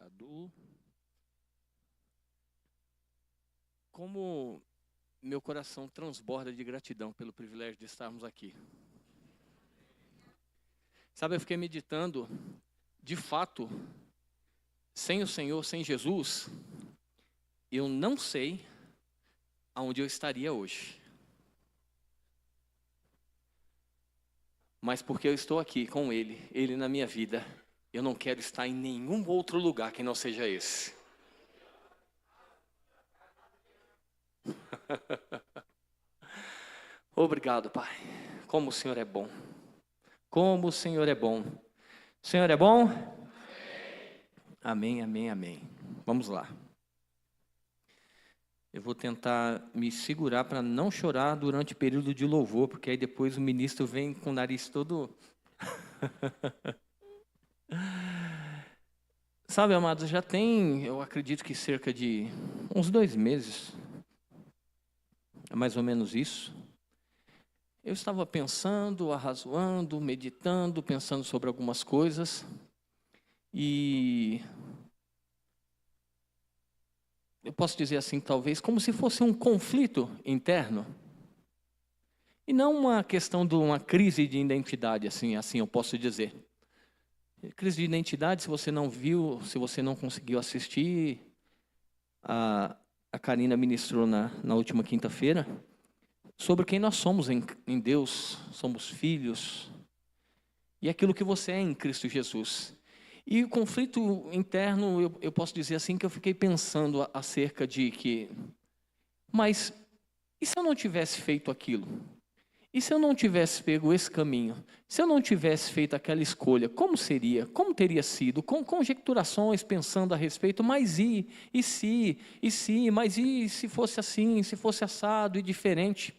Obrigado. Como meu coração transborda de gratidão pelo privilégio de estarmos aqui. Sabe, eu fiquei meditando, de fato, sem o Senhor, sem Jesus, eu não sei aonde eu estaria hoje. Mas porque eu estou aqui com Ele na minha vida, eu não quero estar em nenhum outro lugar que não seja esse. Obrigado, Pai. Como o Senhor é bom. Como o Senhor é bom. O Senhor é bom? Amém, amém, amém. Vamos lá. Eu vou tentar me segurar para não chorar durante o período de louvor, porque aí depois o ministro vem com o nariz todo... Sabe, amados, já tem, eu acredito que cerca de uns 2 meses, é mais ou menos isso. Eu estava pensando, arrazoando, meditando, pensando sobre algumas coisas. E eu posso dizer assim, talvez, como se fosse um conflito interno. E não uma questão de uma crise de identidade, assim eu posso dizer. Crise de identidade, se você não viu, se você não conseguiu assistir, a Karina ministrou na última quinta-feira, sobre quem nós somos em Deus, somos filhos, e aquilo que você é em Cristo Jesus. E o conflito interno, eu posso dizer assim, que eu fiquei pensando acerca de que, mas e se eu não tivesse feito aquilo? E se eu não tivesse pego esse caminho? Se eu não tivesse feito aquela escolha, como seria? Como teria sido? Com conjecturações, pensando a respeito, mas mas e se fosse assim, se fosse assado e diferente?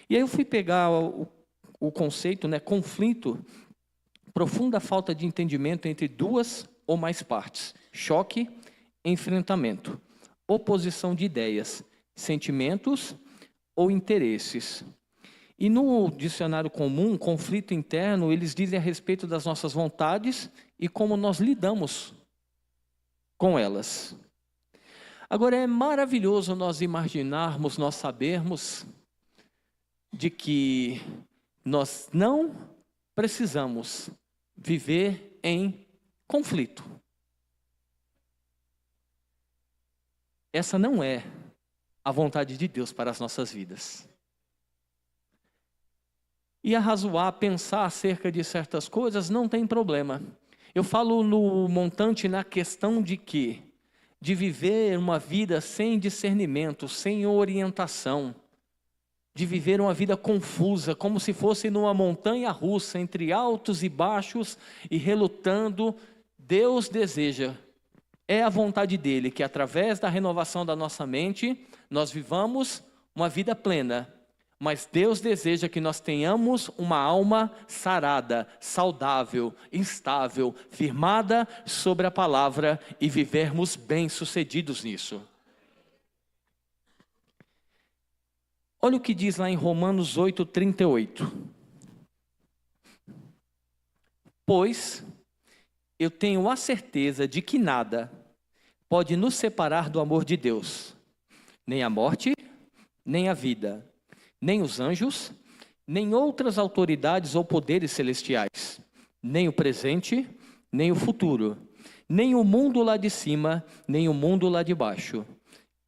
E aí eu fui pegar o conceito, conflito, profunda falta de entendimento entre 2 ou mais partes, choque, enfrentamento, oposição de ideias, sentimentos ou interesses. E no dicionário comum, conflito interno, eles dizem a respeito das nossas vontades e como nós lidamos com elas. Agora, é maravilhoso nós imaginarmos, nós sabermos de que nós não precisamos viver em conflito. Essa não é a vontade de Deus para as nossas vidas. E arrazoar, pensar acerca de certas coisas não tem problema. Eu falo no montante na questão de que? De viver uma vida sem discernimento, sem orientação. De viver uma vida confusa, como se fosse numa montanha russa, entre altos e baixos e relutando. Deus deseja, é a vontade dele, que através da renovação da nossa mente, nós vivamos uma vida plena. Mas Deus deseja que nós tenhamos uma alma sarada, saudável, estável, firmada sobre a palavra e vivermos bem-sucedidos nisso. Olha o que diz lá em Romanos 8:38. Pois eu tenho a certeza de que nada pode nos separar do amor de Deus, nem a morte, nem a vida, nem os anjos, nem outras autoridades ou poderes celestiais, nem o presente, nem o futuro, nem o mundo lá de cima, nem o mundo lá de baixo.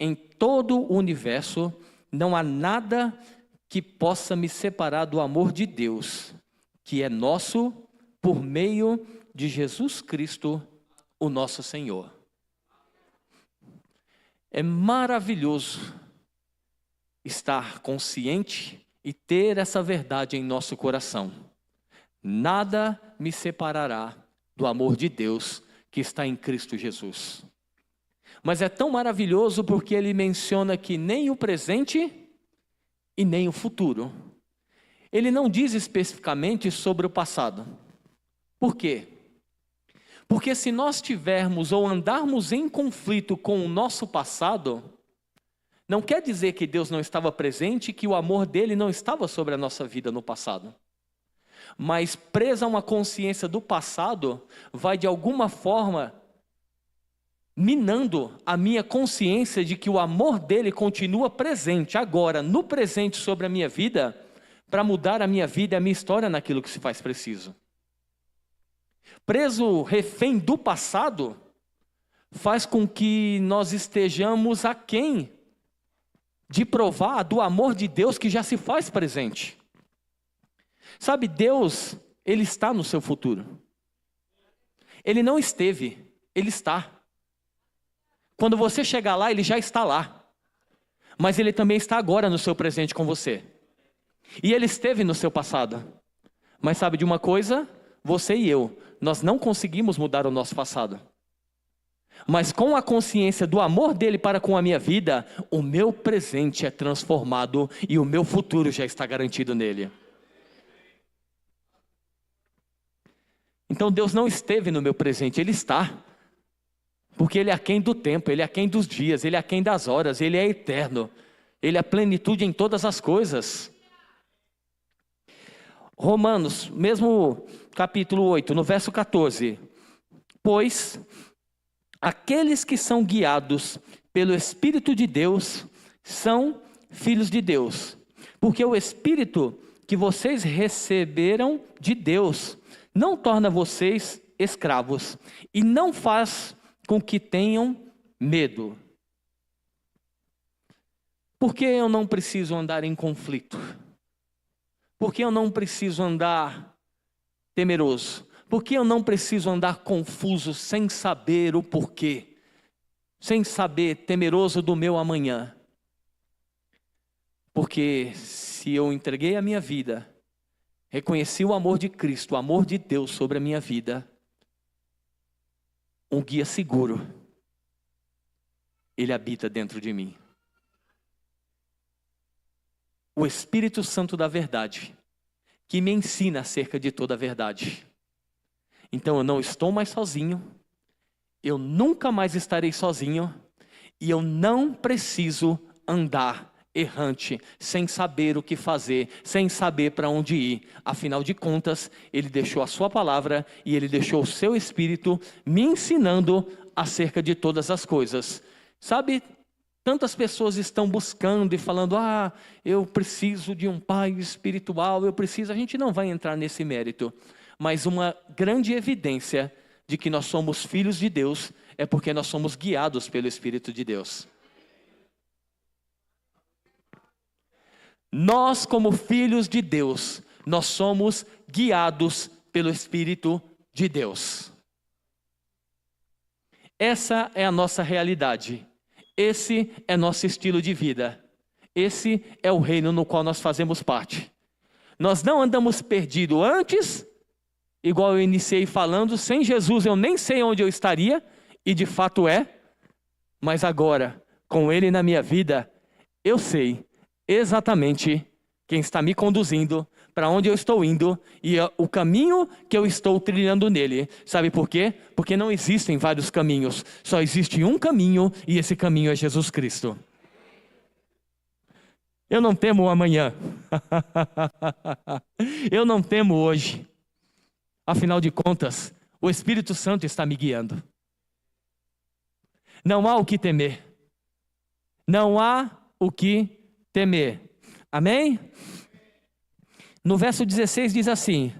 Em todo o universo, não há nada que possa me separar do amor de Deus, que é nosso por meio de Jesus Cristo, o nosso Senhor. É maravilhoso estar consciente e ter essa verdade em nosso coração. Nada me separará do amor de Deus que está em Cristo Jesus. Mas é tão maravilhoso porque ele menciona que nem o presente e nem o futuro. Ele não diz especificamente sobre o passado. Por quê? Porque se nós tivermos ou andarmos em conflito com o nosso passado, não quer dizer que Deus não estava presente e que o amor dele não estava sobre a nossa vida no passado. Mas presa a uma consciência do passado, vai de alguma forma minando a minha consciência de que o amor dele continua presente agora, no presente sobre a minha vida, para mudar a minha vida e a minha história naquilo que se faz preciso. Preso, refém do passado, faz com que nós estejamos aquém de provar do amor de Deus que já se faz presente. Sabe, Deus, Ele está no seu futuro. Ele não esteve, Ele está. Quando você chegar lá, Ele já está lá. Mas Ele também está agora no seu presente com você. E Ele esteve no seu passado. Mas sabe de uma coisa? Você e eu, nós não conseguimos mudar o nosso passado. Mas com a consciência do amor dele para com a minha vida, o meu presente é transformado e o meu futuro já está garantido nele. Então Deus não esteve no meu presente, Ele está. Porque Ele é aquém do tempo, Ele é aquém dos dias, Ele é aquém das horas, Ele é eterno. Ele é a plenitude em todas as coisas. Romanos, mesmo capítulo 8, no verso 14. Pois aqueles que são guiados pelo Espírito de Deus são filhos de Deus. Porque o Espírito que vocês receberam de Deus não torna vocês escravos e não faz com que tenham medo. Por que eu não preciso andar em conflito? Por que eu não preciso andar temeroso? Por que eu não preciso andar confuso, sem saber o porquê? Sem saber, temeroso do meu amanhã? Porque se eu entreguei a minha vida, reconheci o amor de Cristo, o amor de Deus sobre a minha vida, um guia seguro, Ele habita dentro de mim. O Espírito Santo da verdade, que me ensina acerca de toda a verdade. Então eu não estou mais sozinho, eu nunca mais estarei sozinho, e eu não preciso andar errante, sem saber o que fazer, sem saber para onde ir. Afinal de contas, Ele deixou a sua palavra e Ele deixou o seu Espírito me ensinando acerca de todas as coisas. Sabe, tantas pessoas estão buscando e falando, eu preciso de um pai espiritual, a gente não vai entrar nesse mérito. Mas uma grande evidência de que nós somos filhos de Deus é porque nós somos guiados pelo Espírito de Deus. Nós, como filhos de Deus, nós somos guiados pelo Espírito de Deus. Essa é a nossa realidade. Esse é nosso estilo de vida. Esse é o reino no qual nós fazemos parte. Nós não andamos perdidos antes, igual eu iniciei falando, sem Jesus eu nem sei onde eu estaria, e de fato mas agora, com Ele na minha vida, eu sei exatamente quem está me conduzindo, para onde eu estou indo, e o caminho que eu estou trilhando nele. Sabe por quê? Porque não existem vários caminhos, só existe um caminho, e esse caminho é Jesus Cristo. Eu não temo o amanhã, eu não temo hoje. Afinal de contas, o Espírito Santo está me guiando. Não há o que temer. Não há o que temer. Amém? No verso 16 diz assim: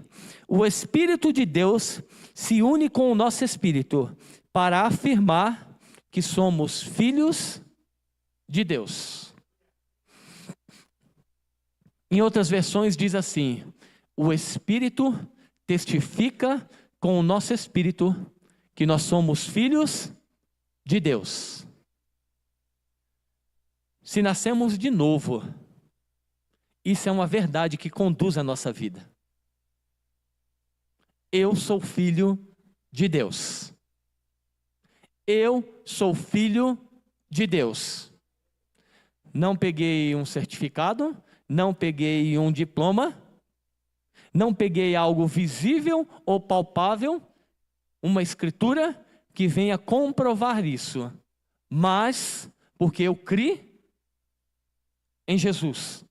o Espírito de Deus se une com o nosso espírito para afirmar que somos filhos de Deus. Em outras versões diz assim: o Espírito testifica com o nosso espírito que nós somos filhos de Deus. Se nascemos de novo, isso é uma verdade que conduz a nossa vida. Eu sou filho de Deus. Eu sou filho de Deus. Não peguei um certificado, não peguei um diploma, não peguei algo visível ou palpável, uma escritura que venha comprovar isso, mas porque eu criei em Jesus,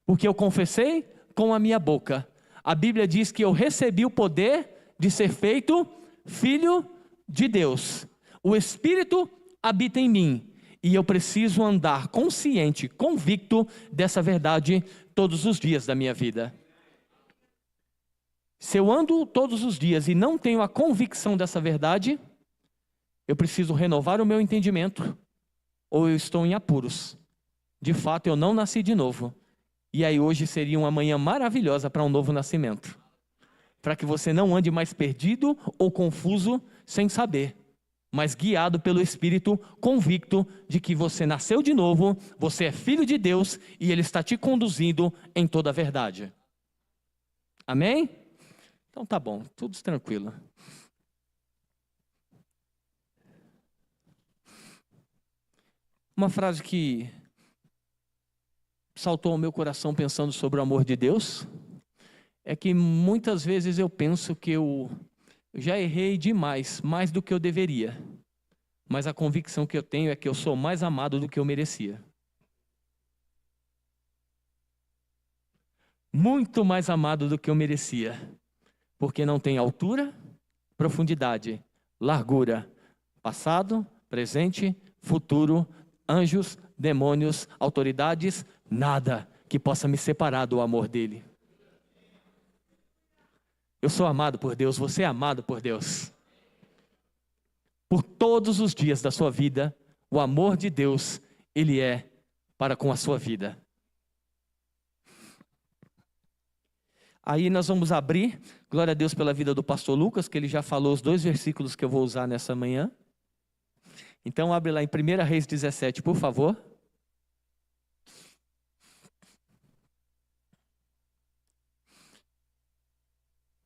porque eu confessei com a minha boca. A Bíblia diz que eu recebi o poder de ser feito filho de Deus. O Espírito habita em mim e eu preciso andar consciente, convicto dessa verdade todos os dias da minha vida. Se eu ando todos os dias e não tenho a convicção dessa verdade, eu preciso renovar o meu entendimento ou eu estou em apuros. De fato, eu não nasci de novo. E aí hoje seria uma manhã maravilhosa para um novo nascimento. Para que você não ande mais perdido ou confuso sem saber, mas guiado pelo Espírito, convicto de que você nasceu de novo, você é filho de Deus e Ele está te conduzindo em toda a verdade. Amém? Então tá bom, tudo tranquilo. Uma frase que saltou ao meu coração pensando sobre o amor de Deus, é que muitas vezes eu penso que eu já errei demais, mais do que eu deveria. Mas a convicção que eu tenho é que eu sou mais amado do que eu merecia. Muito mais amado do que eu merecia. Porque não tem altura, profundidade, largura, passado, presente, futuro, anjos, demônios, autoridades, nada que possa me separar do amor dele. Eu sou amado por Deus, você é amado por Deus. Por todos os dias da sua vida, o amor de Deus, Ele é para com a sua vida. Aí nós vamos abrir, glória a Deus pela vida do pastor Lucas, que ele já falou os 2 versículos que eu vou usar nessa manhã. Então abre lá em 1 Reis 17, por favor.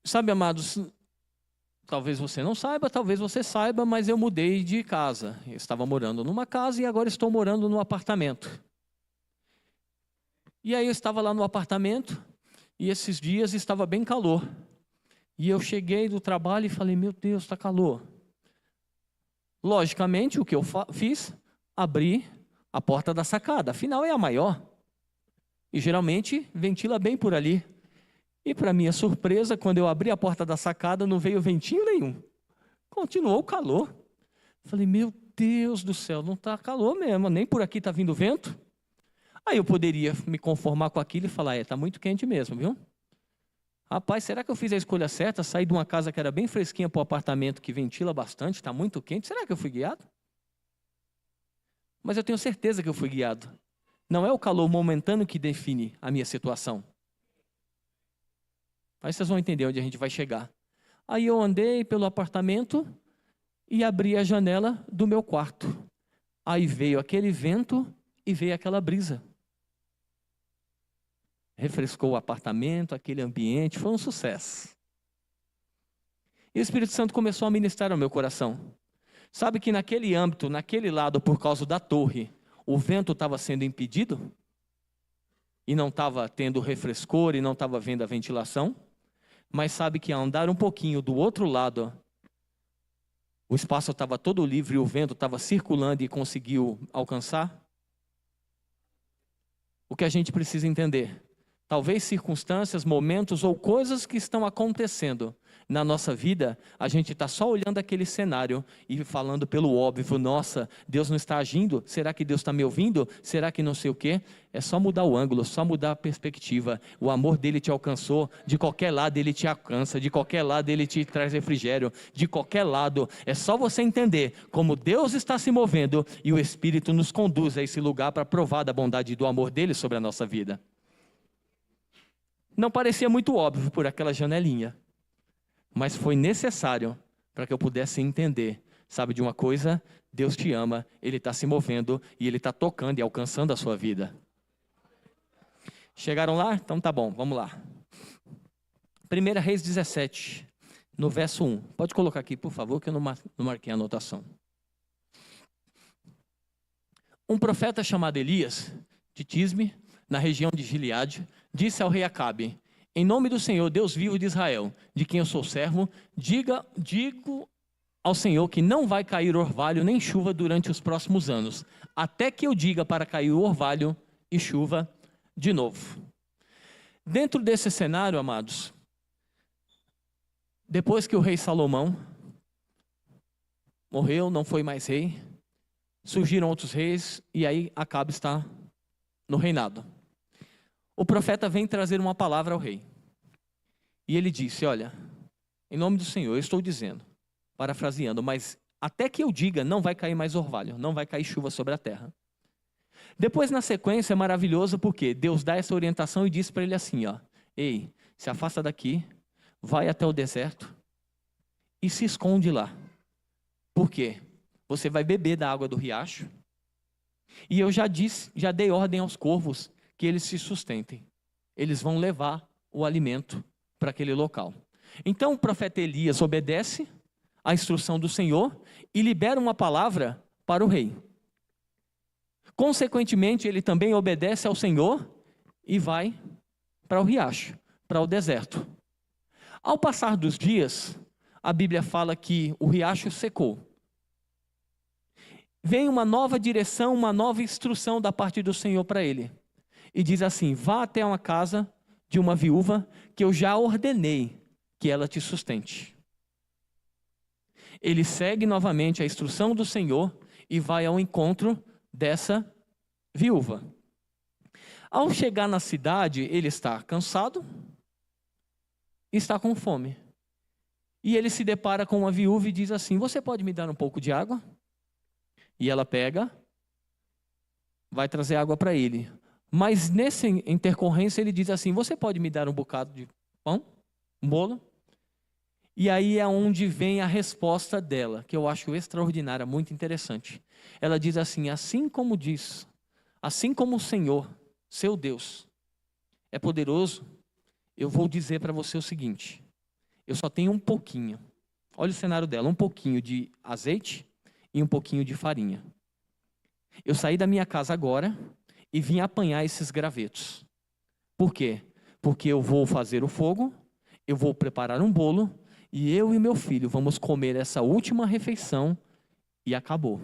Sabe, amados, talvez você não saiba, talvez você saiba, mas eu mudei de casa. Eu estava morando numa casa e agora estou morando num apartamento. E aí eu estava lá no apartamento e esses dias estava bem calor. E eu cheguei do trabalho e falei, meu Deus, está calor. Logicamente, o que eu fiz? Abri a porta da sacada, afinal é a maior. E geralmente ventila bem por ali. E para minha surpresa, quando eu abri a porta da sacada, não veio ventinho nenhum. Continuou o calor. Falei, meu Deus do céu, não está calor mesmo, nem por aqui está vindo vento. Aí eu poderia me conformar com aquilo e falar, está muito quente mesmo, viu? Rapaz, será que eu fiz a escolha certa? Saí de uma casa que era bem fresquinha para um apartamento que ventila bastante, está muito quente. Será que eu fui guiado? Mas eu tenho certeza que eu fui guiado. Não é o calor momentâneo que define a minha situação. Aí vocês vão entender onde a gente vai chegar. Aí eu andei pelo apartamento e abri a janela do meu quarto. Aí veio aquele vento e veio aquela brisa. Refrescou o apartamento, aquele ambiente, foi um sucesso. E o Espírito Santo começou a ministrar ao meu coração. Sabe que naquele âmbito, naquele lado, por causa da torre, o vento estava sendo impedido? E não estava tendo refrescor e não estava vendo a ventilação? Mas sabe que ao andar um pouquinho do outro lado, o espaço estava todo livre e o vento estava circulando e conseguiu alcançar? O que a gente precisa entender? Talvez circunstâncias, momentos ou coisas que estão acontecendo na nossa vida, a gente está só olhando aquele cenário e falando pelo óbvio, nossa, Deus não está agindo? Será que Deus está me ouvindo? Será que não sei o quê? É só mudar o ângulo, só mudar a perspectiva. O amor dele te alcançou, de qualquer lado ele te alcança, de qualquer lado ele te traz refrigério, de qualquer lado. É só você entender como Deus está se movendo e o Espírito nos conduz a esse lugar para provar da bondade e do amor dele sobre a nossa vida. Não parecia muito óbvio por aquela janelinha, mas foi necessário para que eu pudesse entender. Sabe de uma coisa? Deus te ama, Ele está se movendo e Ele está tocando e alcançando a sua vida. Chegaram lá? Então tá bom, vamos lá. 1 Reis 17, no verso 1. Pode colocar aqui, por favor, que eu não marquei a anotação. Um profeta chamado Elias, de Tisbe, na região de Gileade, disse ao rei Acabe, em nome do Senhor, Deus vivo de Israel, de quem eu sou servo, digo ao Senhor que não vai cair orvalho nem chuva durante os próximos anos, até que eu diga para cair orvalho e chuva de novo. Dentro desse cenário, amados, depois que o rei Salomão morreu, não foi mais rei. Surgiram outros reis e aí Acabe está no reinado. O profeta vem trazer uma palavra ao rei. E ele disse, olha, em nome do Senhor, eu estou dizendo, parafraseando, mas até que eu diga, não vai cair mais orvalho, não vai cair chuva sobre a terra. Depois, na sequência, é maravilhoso porque Deus dá essa orientação e diz para ele assim, ó, ei, se afasta daqui, vai até o deserto e se esconde lá. Por quê? Você vai beber da água do riacho. E eu já dei ordem aos corvos que eles se sustentem. Eles vão levar o alimento para aquele local. Então o profeta Elias obedece à instrução do Senhor e libera uma palavra para o rei. Consequentemente, ele também obedece ao Senhor e vai para o riacho, para o deserto. Ao passar dos dias, a Bíblia fala que o riacho secou. Vem uma nova direção, uma nova instrução da parte do Senhor para ele. E diz assim, vá até uma casa de uma viúva que eu já ordenei que ela te sustente. Ele segue novamente a instrução do Senhor e vai ao encontro dessa viúva. Ao chegar na cidade, ele está cansado e está com fome. E ele se depara com uma viúva e diz assim, você pode me dar um pouco de água? E ela pega, vai trazer água para ele. Mas nessa intercorrência ele diz assim, você pode me dar um bocado de pão? Um bolo? E aí é onde vem a resposta dela, que eu acho extraordinária, muito interessante. Ela diz assim, assim como o Senhor, seu Deus, é poderoso, eu vou dizer para você o seguinte, eu só tenho um pouquinho, olha o cenário dela, um pouquinho de azeite e um pouquinho de farinha. Eu saí da minha casa agora e vim apanhar esses gravetos. Por quê? Porque eu vou fazer o fogo, eu vou preparar um bolo, e eu e meu filho vamos comer essa última refeição e acabou.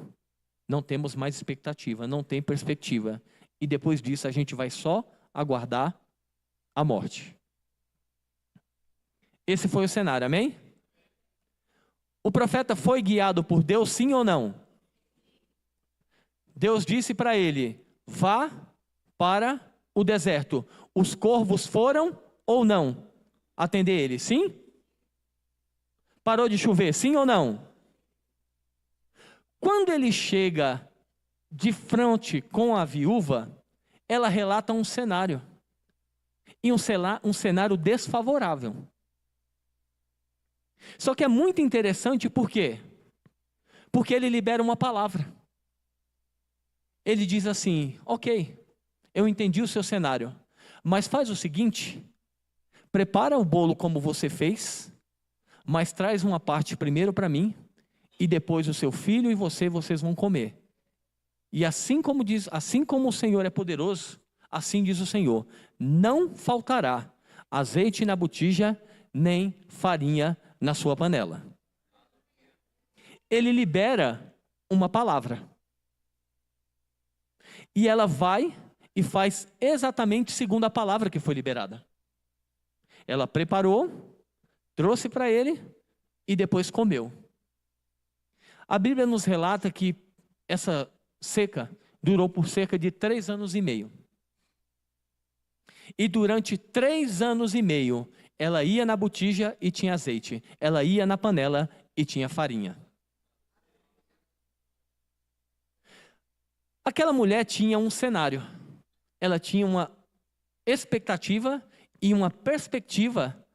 Não temos mais expectativa, não tem perspectiva. E depois disso a gente vai só aguardar a morte. Esse foi o cenário, amém? O profeta foi guiado por Deus, sim ou não? Deus disse para ele, vá para o deserto. Os corvos foram ou não atender ele, sim? Parou de chover, sim ou não? Quando ele chega de frente com a viúva, ela relata um cenário. E um cenário desfavorável. Só que é muito interessante, por quê? Porque ele libera uma palavra. Ele diz assim, ok, eu entendi o seu cenário, mas faz o seguinte, prepara o bolo como você fez, mas traz uma parte primeiro para mim, e depois o seu filho e vocês vão comer. E assim como o Senhor é poderoso, assim diz o Senhor, não faltará azeite na botija, nem farinha na sua panela. Ele libera uma palavra. E ela vai e faz exatamente segundo a palavra que foi liberada. Ela preparou, trouxe para ele e depois comeu. A Bíblia nos relata que essa seca durou por cerca de 3 anos e meio. E durante 3 anos e meio, ela ia na botija e tinha azeite. Ela ia na panela e tinha farinha. Aquela mulher tinha um cenário. Ela tinha uma expectativa e uma perspectiva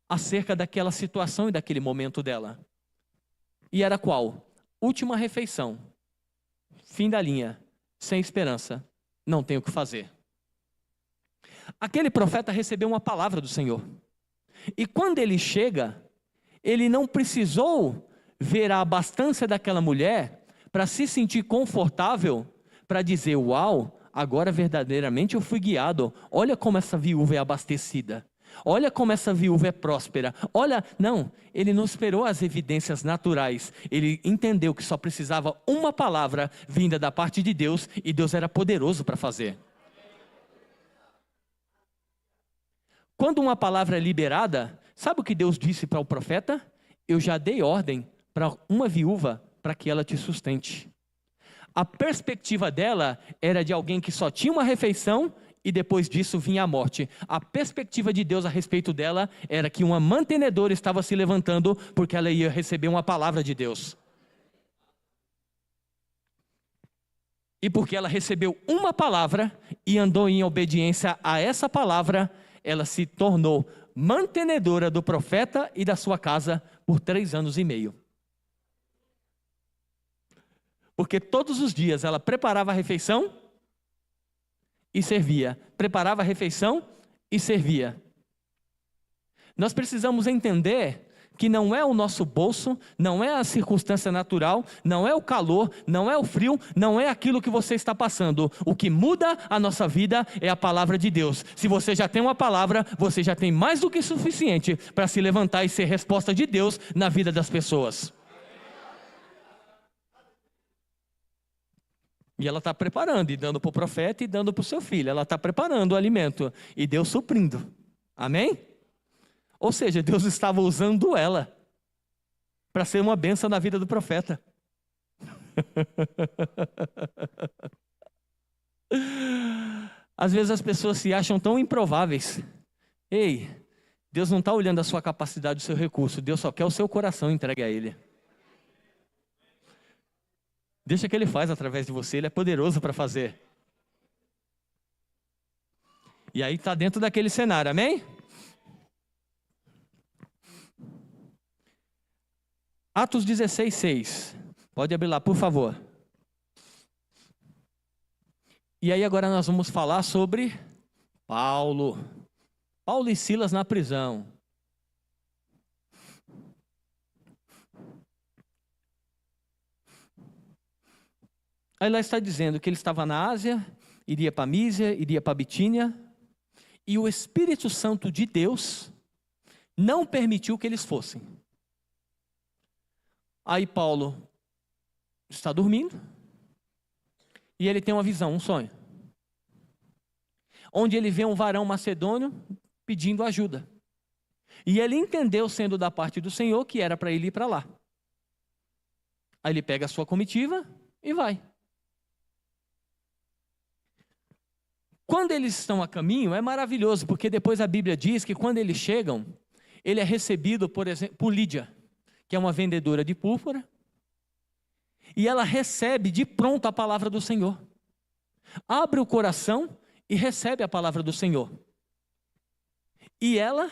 acerca daquela situação e daquele momento dela. E era qual? Última refeição. Fim da linha. Sem esperança. Não tem o que fazer. Aquele profeta recebeu uma palavra do Senhor. E quando ele chega, ele não precisou ver a abastança daquela mulher para se sentir confortável, para dizer, uau, agora verdadeiramente eu fui guiado. Olha como essa viúva é abastecida. Olha como essa viúva é próspera. Olha, não, ele não esperou as evidências naturais. Ele entendeu que só precisava uma palavra vinda da parte de Deus e Deus era poderoso para fazer. Quando uma palavra é liberada, sabe o que Deus disse para o profeta? Eu já dei ordem para uma viúva para que ela te sustente. A perspectiva dela era de alguém que só tinha uma refeição e depois disso vinha a morte. A perspectiva de Deus a respeito dela era que uma mantenedora estava se levantando porque ela ia receber uma palavra de Deus. E porque ela recebeu uma palavra e andou em obediência a essa palavra, ela se tornou mantenedora do profeta e da sua casa por 3 anos e meio. Porque todos os dias ela preparava a refeição e servia. Preparava a refeição e servia. Nós precisamos entender que não é o nosso bolso, não é a circunstância natural, não é o calor, não é o frio, não é aquilo que você está passando. O que muda a nossa vida é a palavra de Deus. Se você já tem uma palavra, você já tem mais do que suficiente para se levantar e ser resposta de Deus na vida das pessoas. E ela está preparando, e dando para o profeta, e dando para o seu filho. Ela está preparando o alimento, e Deus suprindo. Amém? Ou seja, Deus estava usando ela para ser uma bênção na vida do profeta. Às vezes as pessoas se acham tão improváveis. Ei, Deus não está olhando a sua capacidade, o seu recurso. Deus só quer o seu coração entregue a Ele. Deixa que Ele faz através de você, Ele é poderoso para fazer. E aí está dentro daquele cenário, amém? Atos 16:6. Pode abrir lá, por favor. E aí agora nós vamos falar sobre Paulo e Silas na prisão. Aí lá está dizendo que ele estava na Ásia, iria para Mísia, iria para Bitínia, e o Espírito Santo de Deus não permitiu que eles fossem. Aí Paulo está dormindo, e ele tem uma visão, um sonho, onde ele vê um varão macedônio pedindo ajuda. E ele entendeu, sendo da parte do Senhor, que era para ele ir para lá. Aí ele pega a sua comitiva e vai. Quando eles estão a caminho, é maravilhoso, porque depois a Bíblia diz que quando eles chegam, ele é recebido, por exemplo, por Lídia, que é uma vendedora de púrpura, e ela recebe de pronto a palavra do Senhor. Abre o coração e recebe a palavra do Senhor. E ela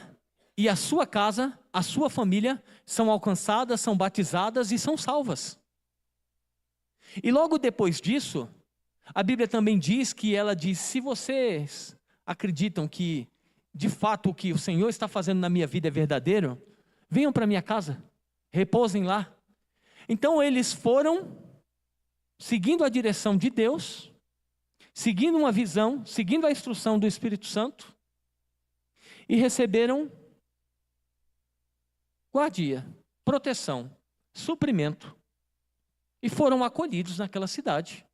e a sua casa, a sua família, são alcançadas, são batizadas e são salvas. E logo depois disso, a Bíblia também diz que ela diz: se vocês acreditam que de fato o que o Senhor está fazendo na minha vida é verdadeiro, venham para minha casa, repousem lá. Então eles foram seguindo a direção de Deus, seguindo uma visão, seguindo a instrução do Espírito Santo, e receberam guardia, proteção, suprimento, e foram acolhidos naquela cidade.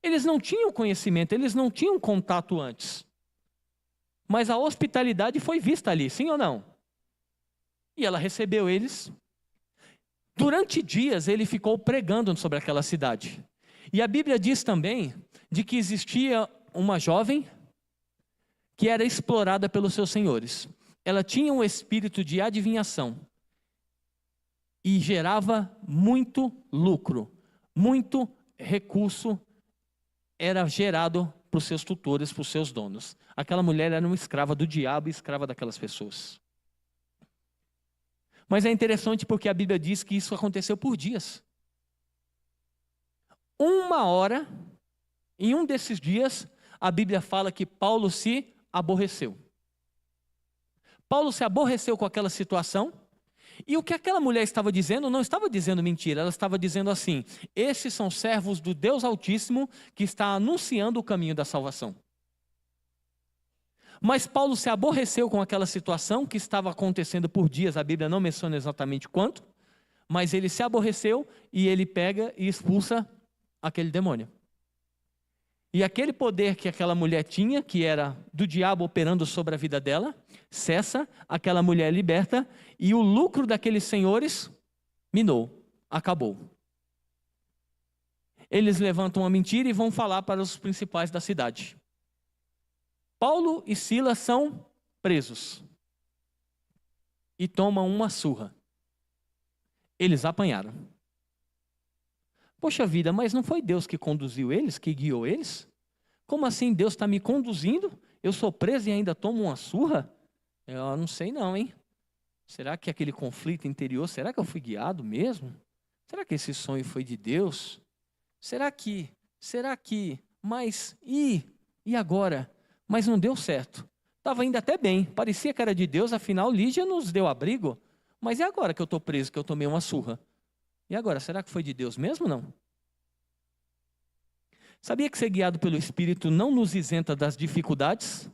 Eles não tinham conhecimento, eles não tinham contato antes. Mas a hospitalidade foi vista ali, sim ou não? E ela recebeu eles. Durante dias ele ficou pregando sobre aquela cidade. E a Bíblia diz também de que existia uma jovem que era explorada pelos seus senhores. Ela tinha um espírito de adivinhação e gerava muito lucro, muito recurso era gerado para os seus tutores, para os seus donos. Aquela mulher era uma escrava do diabo e escrava daquelas pessoas. Mas é interessante porque a Bíblia diz que isso aconteceu por dias. Uma hora, em um desses dias, a Bíblia fala que Paulo se aborreceu. Paulo se aborreceu com aquela situação. E o que aquela mulher estava dizendo, não estava dizendo mentira, ela estava dizendo assim: esses são servos do Deus Altíssimo que está anunciando o caminho da salvação. Mas Paulo se aborreceu com aquela situação que estava acontecendo por dias, a Bíblia não menciona exatamente quanto, mas ele se aborreceu e ele pega e expulsa aquele demônio. E aquele poder que aquela mulher tinha, que era do diabo operando sobre a vida dela, cessa, aquela mulher é liberta, e o lucro daqueles senhores minou, acabou. eles levantam uma mentira e vão falar para os principais da cidade. Paulo e Silas são presos e tomam uma surra. Eles apanharam. Poxa vida, mas não foi Deus que conduziu eles, que guiou eles? Como assim Deus está me conduzindo? Eu sou preso e ainda tomo uma surra? Eu não sei não, hein? Será que aquele conflito interior, será que eu fui guiado mesmo? Será que esse sonho foi de Deus? Será que, mas e agora? Mas não deu certo. Estava indo até bem, parecia que era de Deus, afinal Lídia nos deu abrigo. Mas e agora que eu estou preso, que eu tomei uma surra? E agora, será que foi de Deus mesmo ou não? Sabia que ser guiado pelo Espírito não nos isenta das dificuldades,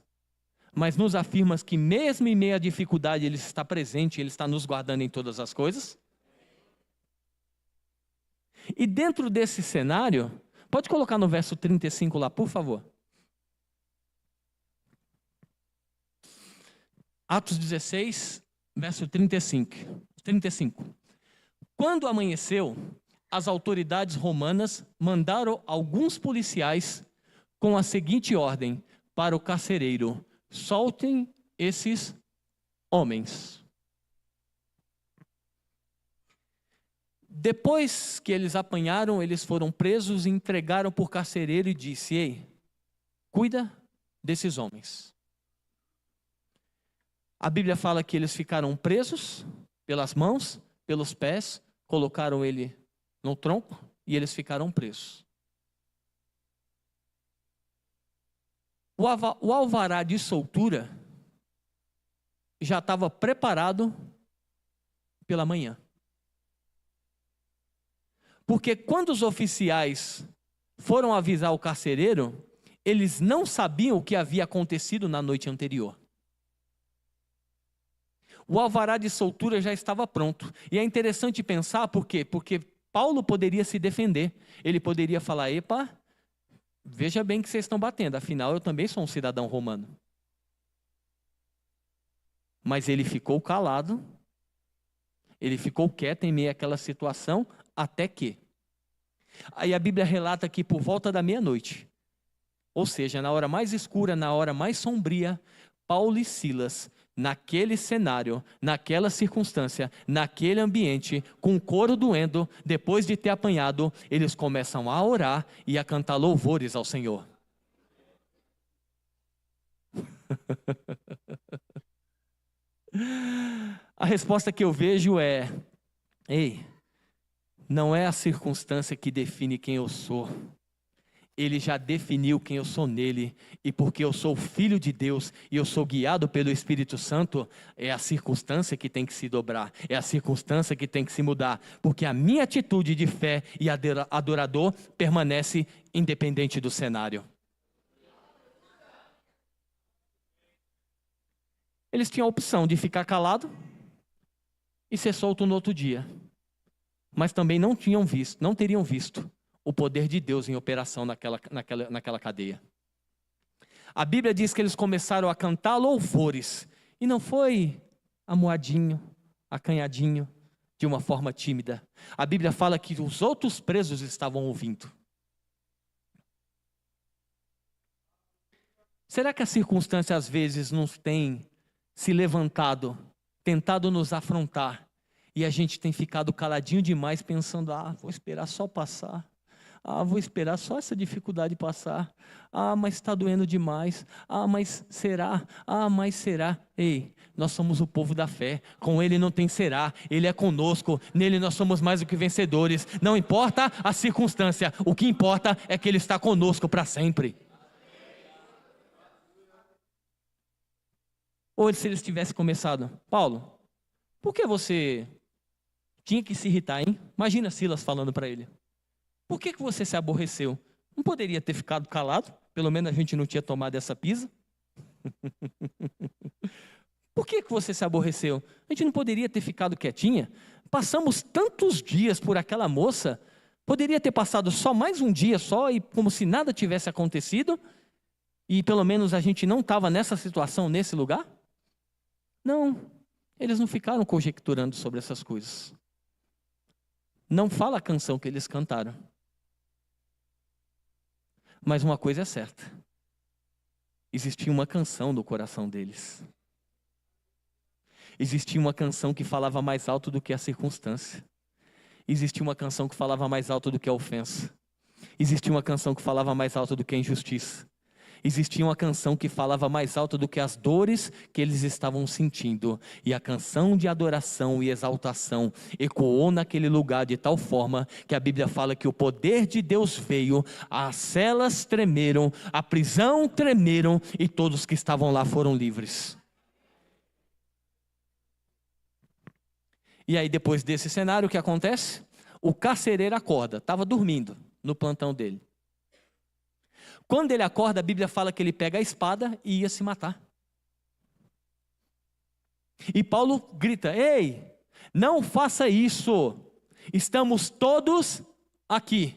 mas nos afirma que mesmo em meio à dificuldade Ele está presente, Ele está nos guardando em todas as coisas? E dentro desse cenário, pode colocar no verso 35 lá, por favor. Atos 16, verso 35. Quando amanheceu, as autoridades romanas mandaram alguns policiais com a seguinte ordem para o carcereiro: soltem esses homens. Depois que eles apanharam, eles foram presos e entregaram por carcereiro e disse: ei, cuida desses homens. A Bíblia fala que eles ficaram presos pelas mãos, pelos pés, colocaram ele no tronco e eles ficaram presos. O alvará de soltura já estava preparado pela manhã. Porque quando os oficiais foram avisar o carcereiro, eles não sabiam o que havia acontecido na noite anterior. O alvará de soltura já estava pronto. E é interessante pensar por quê? Porque Paulo poderia se defender. Ele poderia falar: epa, veja bem que vocês estão batendo, afinal eu também sou um cidadão romano. Mas ele ficou calado, ele ficou quieto em meio àquela situação, até que. Aí a Bíblia relata que por volta da meia-noite, ou seja, na hora mais escura, na hora mais sombria, Paulo e Silas, naquele cenário, naquela circunstância, naquele ambiente, com o couro doendo, depois de ter apanhado, eles começam a orar e a cantar louvores ao Senhor. A resposta que eu vejo é: ei, não é a circunstância que define quem eu sou. Ele já definiu quem eu sou nele, e porque eu sou filho de Deus e eu sou guiado pelo Espírito Santo, é a circunstância que tem que se dobrar, é a circunstância que tem que se mudar, porque a minha atitude de fé e adorador permanece independente do cenário. Eles tinham a opção de ficar calado e ser solto no outro dia, mas também não teriam visto o poder de Deus em operação naquela cadeia. A Bíblia diz que eles começaram a cantar louvores, e não foi amuadinho, acanhadinho, de uma forma tímida. A Bíblia fala que os outros presos estavam ouvindo. Será que a circunstância às vezes nos tem se levantado, tentado nos afrontar, e a gente tem ficado caladinho demais pensando: vou esperar só passar. Vou esperar só essa dificuldade passar. Mas está doendo demais. Mas será? Mas será? Ei, nós somos o povo da fé. Com Ele não tem será. Ele é conosco. Nele nós somos mais do que vencedores. Não importa a circunstância. O que importa é que Ele está conosco para sempre. Ou se eles tivessem começado: Paulo, por que você tinha que se irritar, hein? Imagina Silas falando para ele: por que você se aborreceu? Não poderia ter ficado calado? Pelo menos a gente não tinha tomado essa pisa. Por que você se aborreceu? A gente não poderia ter ficado quietinha? Passamos tantos dias por aquela moça. Poderia ter passado só mais um dia só e como se nada tivesse acontecido? E pelo menos a gente não estava nessa situação, nesse lugar? Não, eles não ficaram conjecturando sobre essas coisas. Não fala a canção que eles cantaram. Mas uma coisa é certa. Existia uma canção no coração deles. Existia uma canção que falava mais alto do que a circunstância. Existia uma canção que falava mais alto do que a ofensa. Existia uma canção que falava mais alto do que a injustiça. Existia uma canção que falava mais alto do que as dores que eles estavam sentindo. E a canção de adoração e exaltação ecoou naquele lugar de tal forma que a Bíblia fala que o poder de Deus veio, as celas tremeram, a prisão tremeram e todos que estavam lá foram livres. E aí depois desse cenário, o que acontece? O carcereiro acorda, estava dormindo no plantão dele. Quando ele acorda, a Bíblia fala que ele pega a espada e ia se matar. E Paulo grita: ei, não faça isso, estamos todos aqui.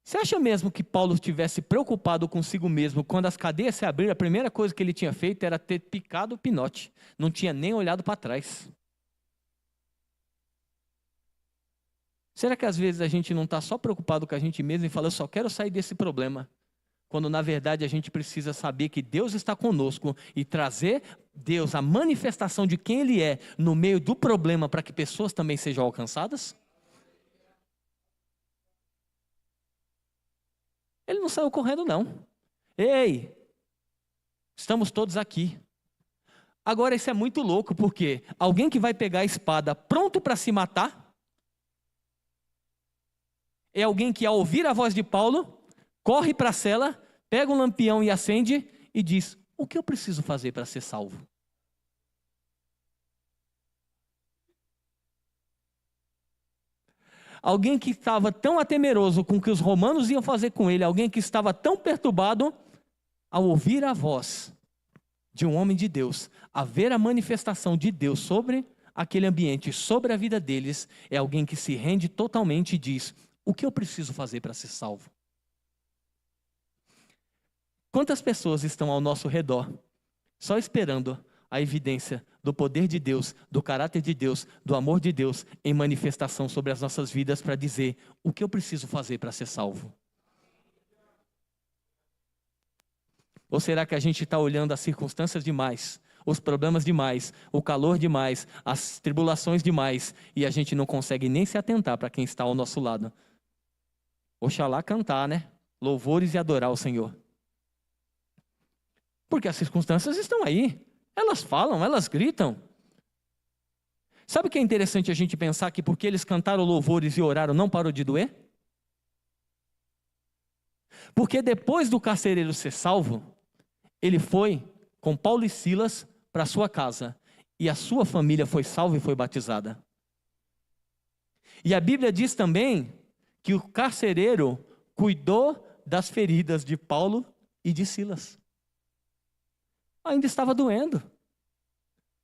Você acha mesmo que Paulo estivesse preocupado consigo mesmo quando as cadeias se abriram? A primeira coisa que ele tinha feito era ter picado o pinote, não tinha nem olhado para trás. Será que às vezes a gente não está só preocupado com a gente mesmo e fala, eu só quero sair desse problema? Quando na verdade a gente precisa saber que Deus está conosco e trazer Deus, a manifestação de quem Ele é no meio do problema para que pessoas também sejam alcançadas? Ele não saiu correndo não. Ei, estamos todos aqui. Agora isso é muito louco, porque alguém que vai pegar a espada pronto para se matar, é alguém que, ao ouvir a voz de Paulo, corre para a cela, pega um lampião e acende e diz, o que eu preciso fazer para ser salvo? Alguém que estava tão atemeroso com o que os romanos iam fazer com ele, alguém que estava tão perturbado, ao ouvir a voz de um homem de Deus, a ver a manifestação de Deus sobre aquele ambiente, sobre a vida deles, é alguém que se rende totalmente e diz, o que eu preciso fazer para ser salvo? Quantas pessoas estão ao nosso redor, só esperando a evidência do poder de Deus, do caráter de Deus, do amor de Deus em manifestação sobre as nossas vidas para dizer, o que eu preciso fazer para ser salvo? Ou será que a gente está olhando as circunstâncias demais, os problemas demais, o calor demais, as tribulações demais, e a gente não consegue nem se atentar para quem está ao nosso lado? Oxalá cantar, né? Louvores e adorar o Senhor. Porque as circunstâncias estão aí. Elas falam, elas gritam. Sabe o que é interessante a gente pensar que porque eles cantaram louvores e oraram, não parou de doer? Porque depois do carcereiro ser salvo, ele foi com Paulo e Silas para a sua casa. E a sua família foi salva e foi batizada. E a Bíblia diz também que o carcereiro cuidou das feridas de Paulo e de Silas. Ainda estava doendo.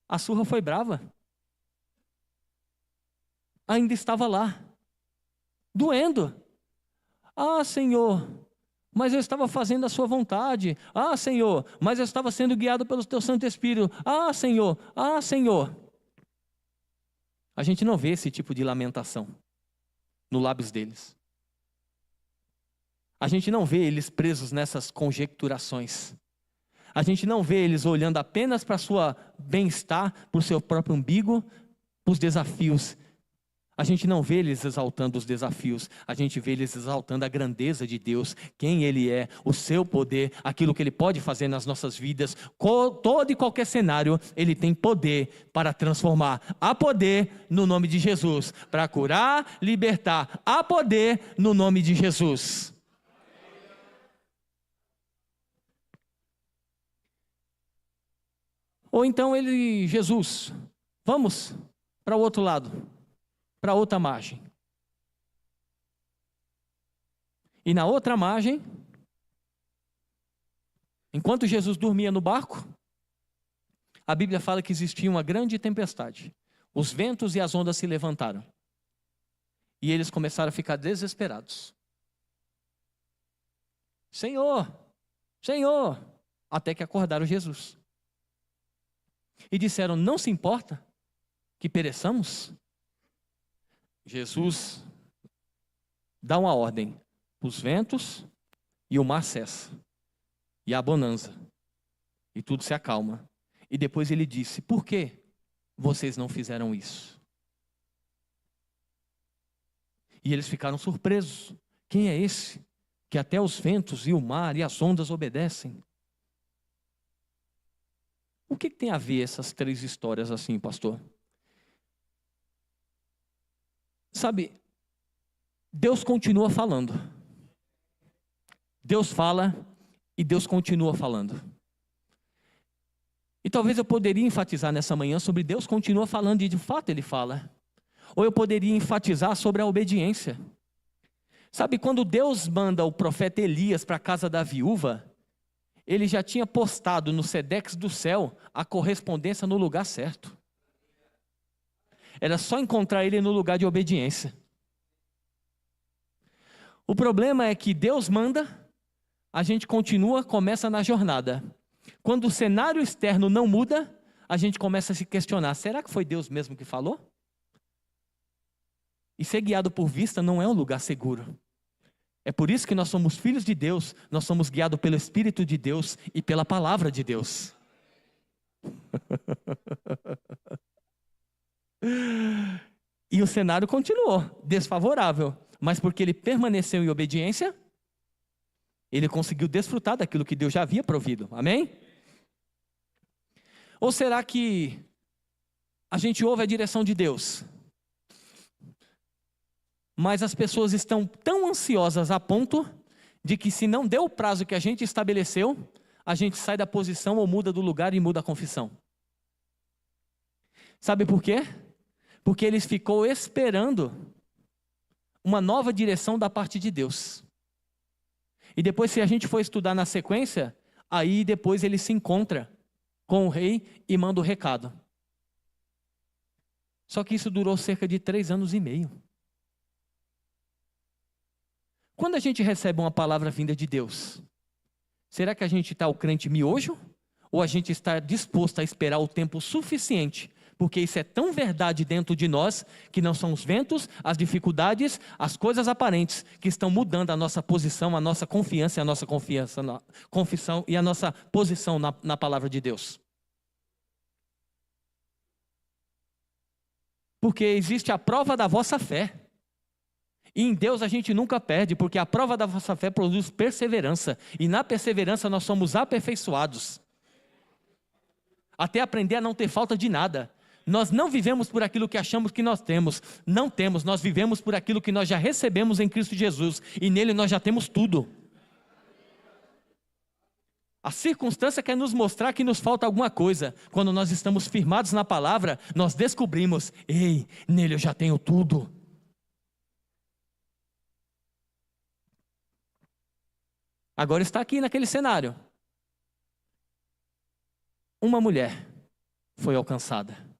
A surra foi brava. Ainda estava lá, doendo. Ah, Senhor, mas eu estava fazendo a sua vontade. Ah, Senhor, mas eu estava sendo guiado pelo teu Santo Espírito. Ah, Senhor, ah, Senhor. A gente não vê esse tipo de lamentação nos lábios deles. A gente não vê eles presos nessas conjecturações. A gente não vê eles olhando apenas para sua bem-estar, para o seu próprio umbigo, para os desafios. A gente não vê eles exaltando os desafios, a gente vê eles exaltando a grandeza de Deus, quem Ele é, o seu poder, aquilo que Ele pode fazer nas nossas vidas. Todo e qualquer cenário, Ele tem poder para transformar. Há poder no nome de Jesus, para curar, libertar. Há poder no nome de Jesus. Ou então Jesus, vamos para o outro lado, para outra margem. E na outra margem, enquanto Jesus dormia no barco, a Bíblia fala que existia uma grande tempestade. Os ventos e as ondas se levantaram. E eles começaram a ficar desesperados. Senhor, Senhor, até que acordaram Jesus. E disseram, não se importa que pereçamos? Jesus dá uma ordem para os ventos e o mar cessa, e há bonança, e tudo se acalma. E depois ele disse: por que vocês não fizeram isso? E eles ficaram surpresos. Quem é esse que até os ventos e o mar e as ondas obedecem? O que tem a ver essas três histórias assim, pastor? Sabe, Deus continua falando. Deus fala e Deus continua falando. E talvez eu poderia enfatizar nessa manhã sobre Deus continua falando, e de fato Ele fala. Ou eu poderia enfatizar sobre a obediência. Sabe, quando Deus manda o profeta Elias para a casa da viúva, ele já tinha postado no Sedex do céu a correspondência no lugar certo. Era só encontrar ele no lugar de obediência. O problema é que Deus manda, a gente continua, começa na jornada. Quando o cenário externo não muda, a gente começa a se questionar: será que foi Deus mesmo que falou? E ser guiado por vista não é um lugar seguro. É por isso que nós somos filhos de Deus, nós somos guiados pelo Espírito de Deus e pela palavra de Deus. E o cenário continuou desfavorável, mas porque ele permaneceu em obediência, ele conseguiu desfrutar daquilo que Deus já havia provido. Amém? Ou será que a gente ouve a direção de Deus, mas as pessoas estão tão ansiosas a ponto de que, se não deu o prazo que a gente estabeleceu, a gente sai da posição ou muda do lugar e muda a confissão? Sabe por quê? Porque eles ficou esperando uma nova direção da parte de Deus. E depois, se a gente for estudar na sequência, aí depois ele se encontra com o rei e manda o recado. Só que isso durou cerca de 3 anos e meio. Quando a gente recebe uma palavra vinda de Deus, será que a gente está o crente miojo? Ou a gente está disposto a esperar o tempo suficiente? Porque isso é tão verdade dentro de nós, que não são os ventos, as dificuldades, as coisas aparentes que estão mudando a nossa posição, a nossa confiança, na confissão e a nossa posição na palavra de Deus. Porque existe a prova da vossa fé. E em Deus a gente nunca perde, porque a prova da vossa fé produz perseverança. E na perseverança nós somos aperfeiçoados. Até aprender a não ter falta de nada. Nós não vivemos por aquilo que achamos que nós temos. Não temos, nós vivemos por aquilo que nós já recebemos em Cristo Jesus. E nele nós já temos tudo. A circunstância quer nos mostrar que nos falta alguma coisa. Quando nós estamos firmados na palavra, nós descobrimos: ei, nele eu já tenho tudo. Agora está aqui naquele cenário. Uma mulher foi alcançada.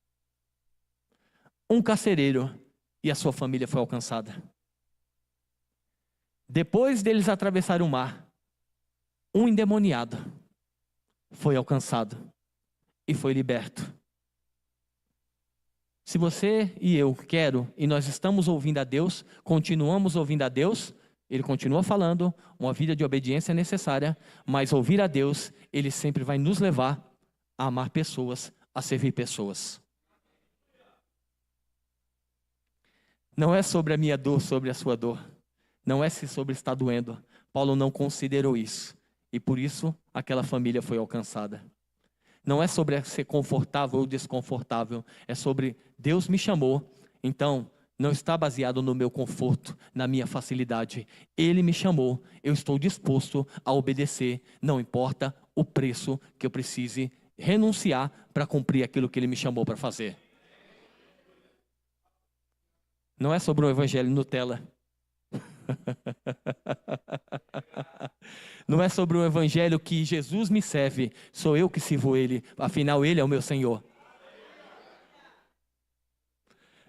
Um carcereiro e a sua família foi alcançada. Depois deles atravessarem o mar, um endemoniado foi alcançado e foi liberto. Se você e eu e nós estamos ouvindo a Deus, continuamos ouvindo a Deus, Ele continua falando, uma vida de obediência é necessária, mas ouvir a Deus, Ele sempre vai nos levar a amar pessoas, a servir pessoas. Não é sobre a minha dor, sobre a sua dor. Não é se sobre estar doendo. Paulo não considerou isso. E por isso, aquela família foi alcançada. Não é sobre ser confortável ou desconfortável. É sobre Deus me chamou. Então, não está baseado no meu conforto, na minha facilidade. Ele me chamou. Eu estou disposto a obedecer. Não importa o preço que eu precise renunciar para cumprir aquilo que Ele me chamou para fazer. Não é sobre um evangelho Nutella. Não é sobre um evangelho que Jesus me serve, sou eu que sirvo Ele, afinal Ele é o meu Senhor.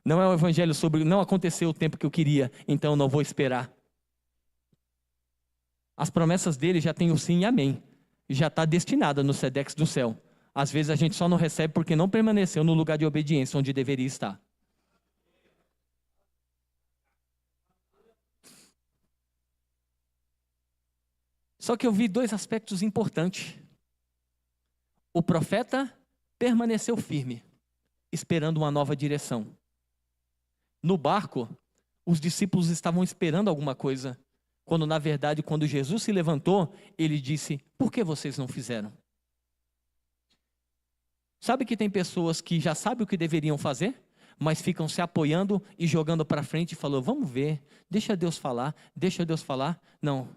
Não é um evangelho sobre não aconteceu o tempo que eu queria, então não vou esperar. As promessas dele já têm o sim e amém. Já está destinada no Sedex do céu. Às vezes a gente só não recebe porque não permaneceu no lugar de obediência onde deveria estar. Só que eu vi dois aspectos importantes. O profeta permaneceu firme, esperando uma nova direção. No barco, os discípulos estavam esperando alguma coisa, quando na verdade, quando Jesus se levantou, ele disse: por que vocês não fizeram? Sabe que tem pessoas que já sabem o que deveriam fazer, mas ficam se apoiando e jogando para frente e falou: vamos ver, deixa Deus falar, deixa Deus falar. Não,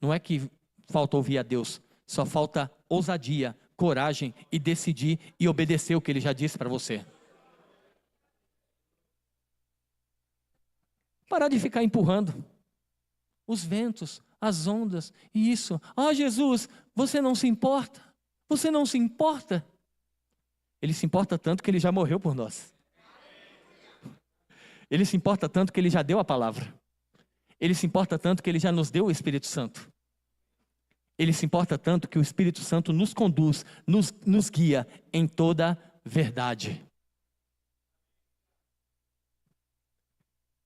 não é que falta ouvir a Deus, só falta ousadia, coragem e decidir e obedecer o que Ele já disse para você. Parar de ficar empurrando os ventos, as ondas e isso. Ah, Jesus, você não se importa? Você não se importa? Ele se importa tanto que Ele já morreu por nós. Ele se importa tanto que Ele já deu a palavra. Ele se importa tanto que Ele já nos deu o Espírito Santo. Ele se importa tanto que o Espírito Santo nos conduz, nos guia em toda verdade.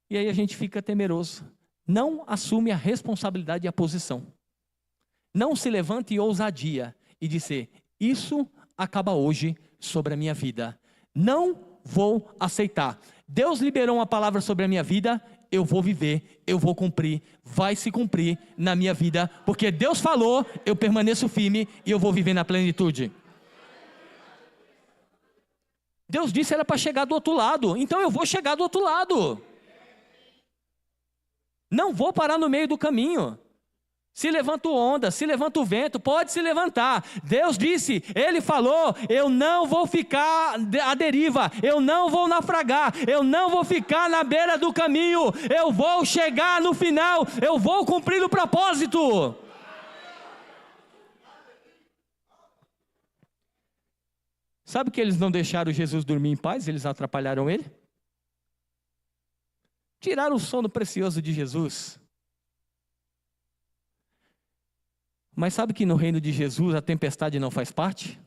E aí a gente fica temeroso. Não assume a responsabilidade e a posição. Não se levante em ousadia e dizer: isso acaba hoje sobre a minha vida. Não vou aceitar. Deus liberou uma palavra sobre a minha vida, eu vou viver, eu vou cumprir, vai se cumprir na minha vida, porque Deus falou, eu permaneço firme e eu vou viver na plenitude. Deus disse era para chegar do outro lado, então eu vou chegar do outro lado. Não vou parar no meio do caminho. Se levanta onda, se levanta o vento, pode se levantar. Deus disse, Ele falou, eu não vou ficar à deriva, eu não vou naufragar, eu não vou ficar na beira do caminho, eu vou chegar no final, eu vou cumprir o propósito. Sabe que eles não deixaram Jesus dormir em paz, eles atrapalharam Ele? Tiraram o sono precioso de Jesus. Mas sabe que no reino de Jesus a tempestade não faz parte?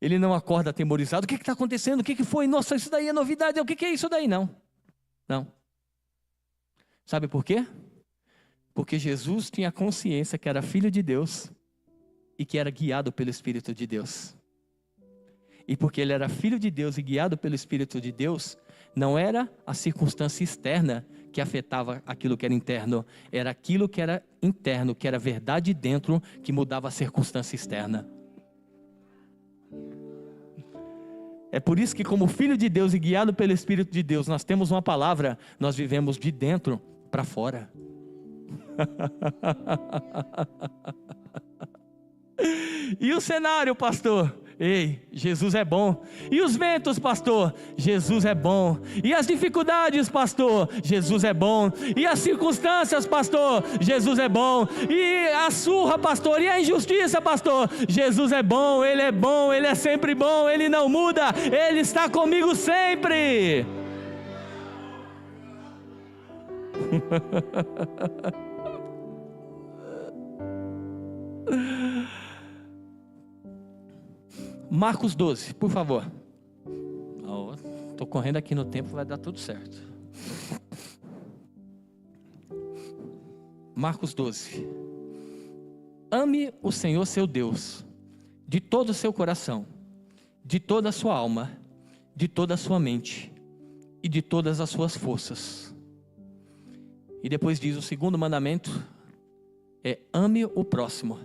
Ele não acorda atemorizado. O que está acontecendo? O que foi? Nossa, isso daí é novidade. O que é isso daí? Não. Não. Sabe por quê? Porque Jesus tinha consciência que era filho de Deus e que era guiado pelo Espírito de Deus. E porque ele era filho de Deus e guiado pelo Espírito de Deus, não era a circunstância externa que afetava aquilo que era interno, era aquilo que era interno, que era verdade dentro, que mudava a circunstância externa. É por isso que, como filho de Deus e guiado pelo Espírito de Deus, nós temos uma palavra, nós vivemos de dentro para fora. E o cenário, pastor? Ei, Jesus é bom. E os ventos, pastor? Jesus é bom. E as dificuldades, pastor? Jesus é bom. E as circunstâncias, pastor? Jesus é bom. E a surra, pastor? E a injustiça, pastor? Jesus é bom, Ele é sempre bom, Ele não muda, Ele está comigo sempre. Marcos 12, por favor. Estou correndo aqui no tempo, vai dar tudo certo. Marcos 12. Ame o Senhor seu Deus, de todo o seu coração, de toda a sua alma, de toda a sua mente e de todas as suas forças. E depois diz o segundo mandamento, é ame o próximo,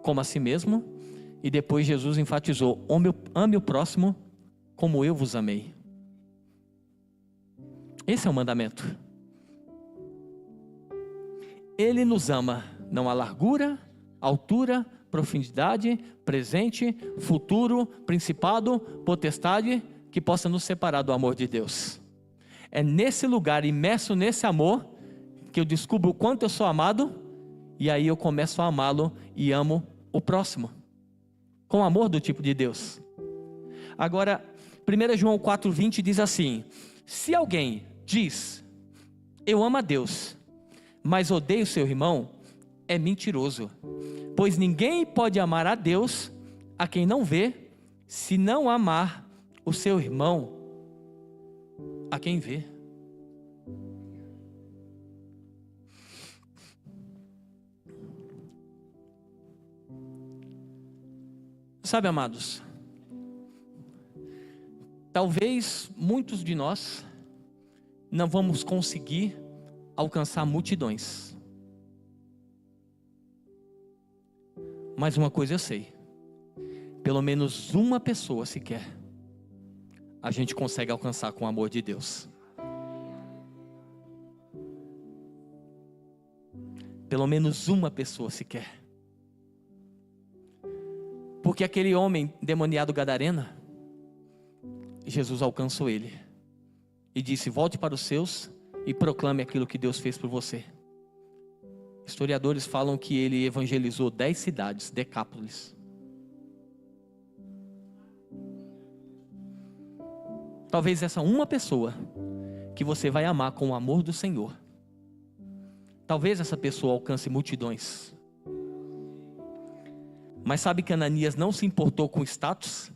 como a si mesmo. E depois Jesus enfatizou, ame o próximo como eu vos amei. Esse é o mandamento. Ele nos ama, não há largura, altura, profundidade, presente, futuro, principado, potestade, que possa nos separar do amor de Deus. É nesse lugar, imerso nesse amor, que eu descubro o quanto eu sou amado, e aí eu começo a amá-lo e amo o próximo. Com amor do tipo de Deus. Agora, 1 João 4,20 diz assim, se alguém diz, eu amo a Deus, mas odeio seu irmão, é mentiroso. Pois ninguém pode amar a Deus, a quem não vê, se não amar o seu irmão, a quem vê. Sabe, amados, talvez muitos de nós não vamos conseguir alcançar multidões. Mas uma coisa eu sei, pelo menos uma pessoa sequer, a gente consegue alcançar com o amor de Deus. Pelo menos uma pessoa sequer. Porque aquele homem demoniado gadarena, Jesus alcançou ele e disse: volte para os seus e proclame aquilo que Deus fez por você. Historiadores falam que ele evangelizou 10 cidades, Decápolis. Talvez essa uma pessoa que você vai amar com o amor do Senhor, talvez essa pessoa alcance multidões. Mas sabe que Ananias não se importou com status?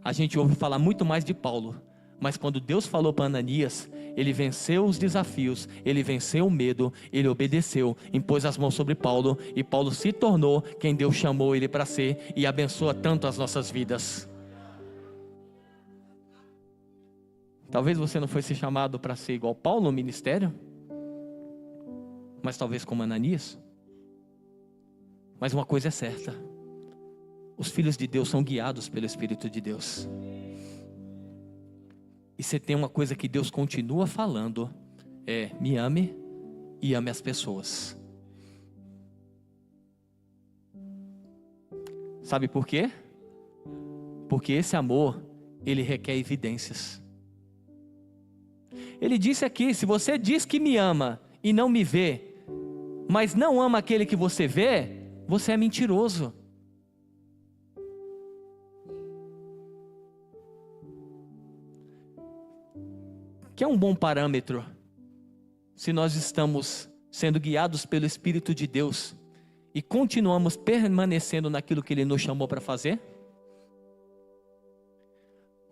A gente ouve falar muito mais de Paulo, mas quando Deus falou para Ananias, ele venceu os desafios, ele venceu o medo, ele obedeceu, impôs as mãos sobre Paulo, e Paulo se tornou quem Deus chamou ele para ser, e abençoa tanto as nossas vidas. Talvez você não fosse chamado para ser igual Paulo no ministério, mas talvez como Ananias. Mas uma coisa é certa: os filhos de Deus são guiados pelo Espírito de Deus. E você tem uma coisa que Deus continua falando, me ame e ame as pessoas. Sabe por quê? Porque esse amor, ele requer evidências. Ele disse aqui: se você diz que me ama e não me vê, mas não ama aquele que você vê, você é mentiroso. Que é um bom parâmetro, se nós estamos sendo guiados pelo Espírito de Deus e continuamos permanecendo naquilo que Ele nos chamou para fazer?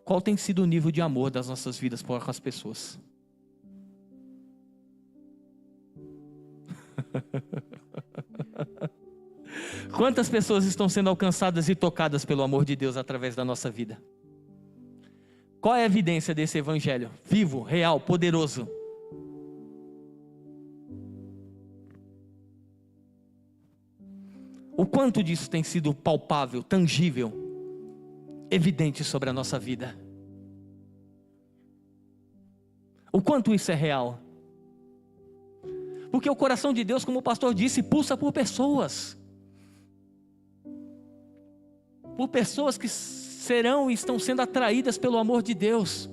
Qual tem sido o nível de amor das nossas vidas com as pessoas? Quantas pessoas estão sendo alcançadas e tocadas pelo amor de Deus através da nossa vida? Qual é a evidência desse evangelho? Vivo, real, poderoso. O quanto disso tem sido palpável, tangível, evidente sobre a nossa vida? O quanto isso é real? Porque o coração de Deus, como o pastor disse, pulsa por pessoas. Por pessoas que serão e estão sendo atraídas pelo amor de Deus.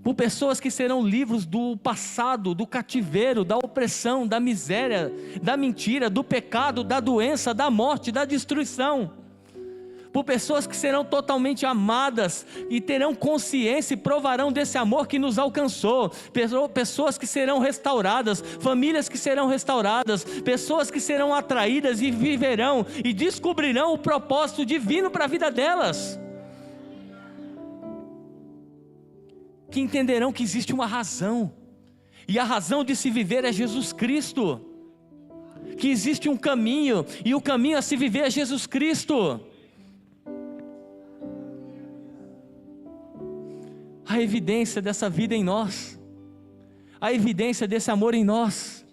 Por pessoas que serão livres do passado, do cativeiro, da opressão, da miséria, da mentira, do pecado, da doença, da morte, da destruição. Por pessoas que serão totalmente amadas e terão consciência e provarão desse amor que nos alcançou. Pessoas que serão restauradas, famílias que serão restauradas, pessoas que serão atraídas e viverão e descobrirão o propósito divino para a vida delas. Que entenderão que existe uma razão, e a razão de se viver é Jesus Cristo. Que existe um caminho, e o caminho a se viver é Jesus Cristo. A evidência dessa vida em nós, a evidência desse amor em nós.